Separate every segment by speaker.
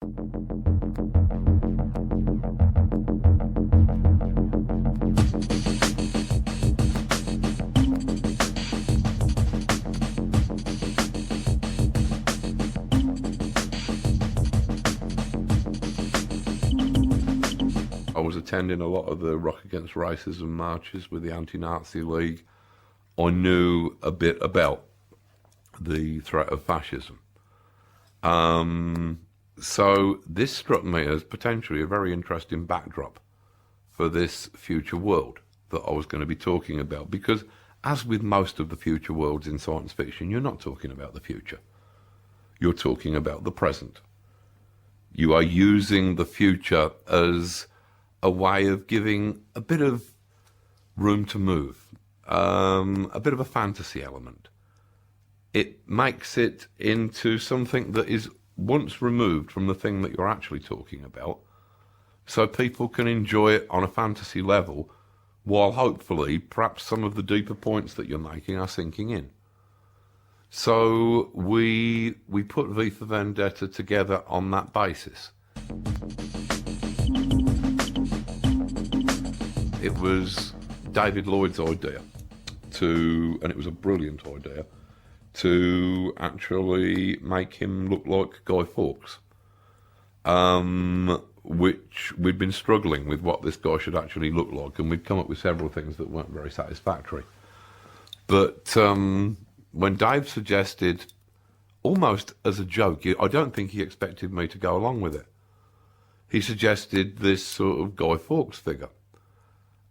Speaker 1: I was attending a lot of the Rock Against Racism marches with the Anti-Nazi League. I knew a bit about the threat of fascism. So this struck me as potentially a very interesting backdrop for this future world that I was going to be talking about, because as with most of the future worlds in science fiction, you're not talking about the future. You're talking about the present. You are using the future as a way of giving a bit of room to move, a bit of a fantasy element. It makes it into something that is once removed from the thing that you're actually talking about, so people can enjoy it on a fantasy level, while hopefully perhaps some of the deeper points that you're making are sinking in. So we put V for Vendetta together on that basis. It was David Lloyd's idea and it was a brilliant idea, to actually make him look like Guy Fawkes, which we'd been struggling with what this guy should actually look like, and we'd come up with several things that weren't very satisfactory. But when Dave suggested, almost as a joke, I don't think he expected me to go along with it, he suggested this sort of Guy Fawkes figure.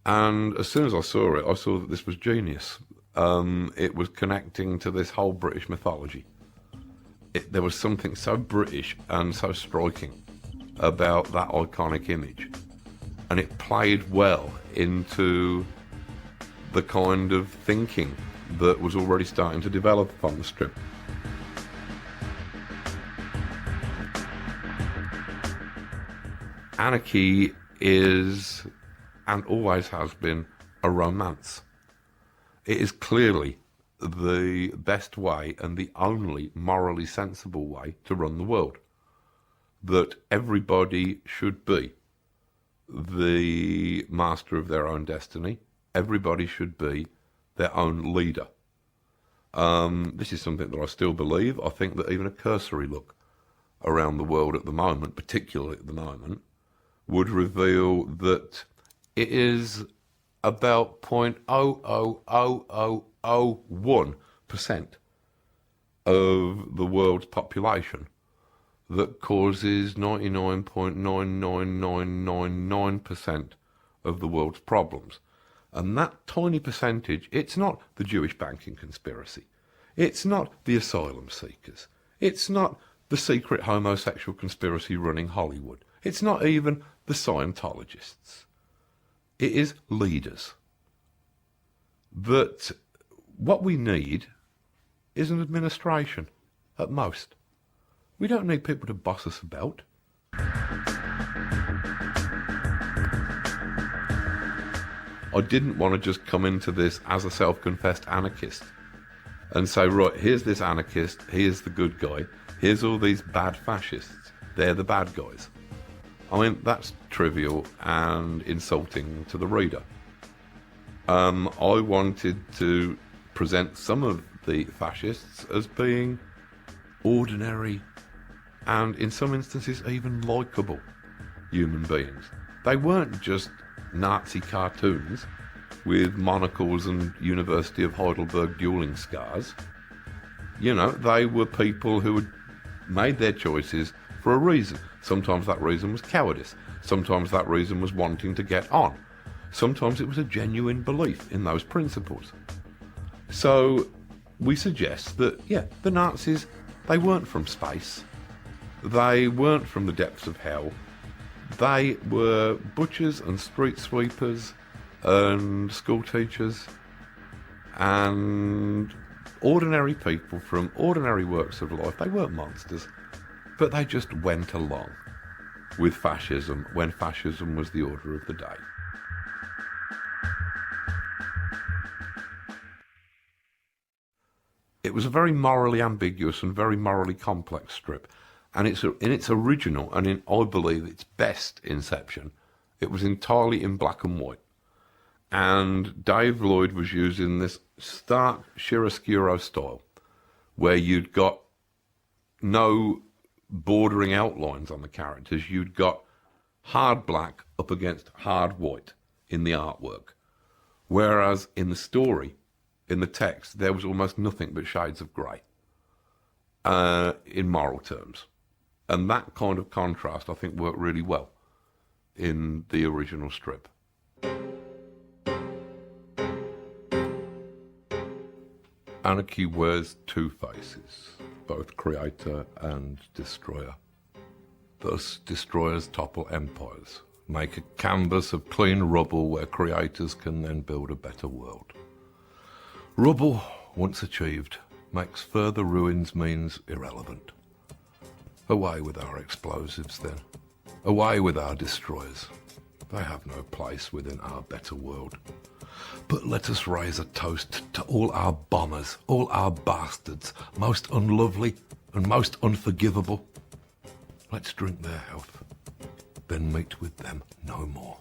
Speaker 1: And as soon as I saw it, I saw that this was genius. It was connecting to this whole British mythology. There was something so British and so striking about that iconic image. And it played well into the kind of thinking that was already starting to develop upon the strip. Anarchy is, and always has been, a romance. It is clearly the best way and the only morally sensible way to run the world. That everybody should be the master of their own destiny. Everybody should be their own leader. This is something that I still believe. I think that even a cursory look around the world at the moment, particularly at the moment, would reveal that it is about 0.00001% of the world's population that causes 99.99999% of the world's problems. And that tiny percentage, it's not the Jewish banking conspiracy. It's not the asylum seekers. It's not the secret homosexual conspiracy running Hollywood. It's not even the Scientologists. It is leaders. That what we need is an administration, at most. We don't need people to boss us about. I didn't want to just come into this as a self-confessed anarchist and say, right, here's this anarchist, here's the good guy, here's all these bad fascists, they're the bad guys. I mean, that's trivial and insulting to the reader. I wanted to present some of the fascists as being ordinary and, in some instances, even likeable human beings. They weren't just Nazi cartoons with monocles and University of Heidelberg dueling scars. You know, they were people who had made their choices for a reason. Sometimes that reason was cowardice. Sometimes that reason was wanting to get on. Sometimes it was a genuine belief in those principles. So we suggest that, yeah, the Nazis, they weren't from space. They weren't from the depths of hell. They were butchers and street sweepers and school teachers and ordinary people from ordinary works of life. They weren't monsters, but they just went along with fascism when fascism was the order of the day. It was a very morally ambiguous and very morally complex strip. And in its original, and in, I believe, its best inception, it was entirely in black and white. And Dave Lloyd was using this stark chiaroscuro style, where you'd got no bordering outlines on the characters. You'd got hard black up against hard white in the artwork. Whereas in the story, in the text, there was almost nothing but shades of grey, in moral terms. And that kind of contrast, I think, worked really well in the original strip. Anarchy wears two faces, both creator and destroyer. Thus, destroyers topple empires, make a canvas of clean rubble where creators can then build a better world. Rubble, once achieved, makes further ruins means irrelevant. Away with our explosives then. Away with our destroyers. They have no place within our better world. But let us raise a toast to all our bombers, all our bastards, most unlovely and most unforgivable. Let's drink their health, then meet with them no more.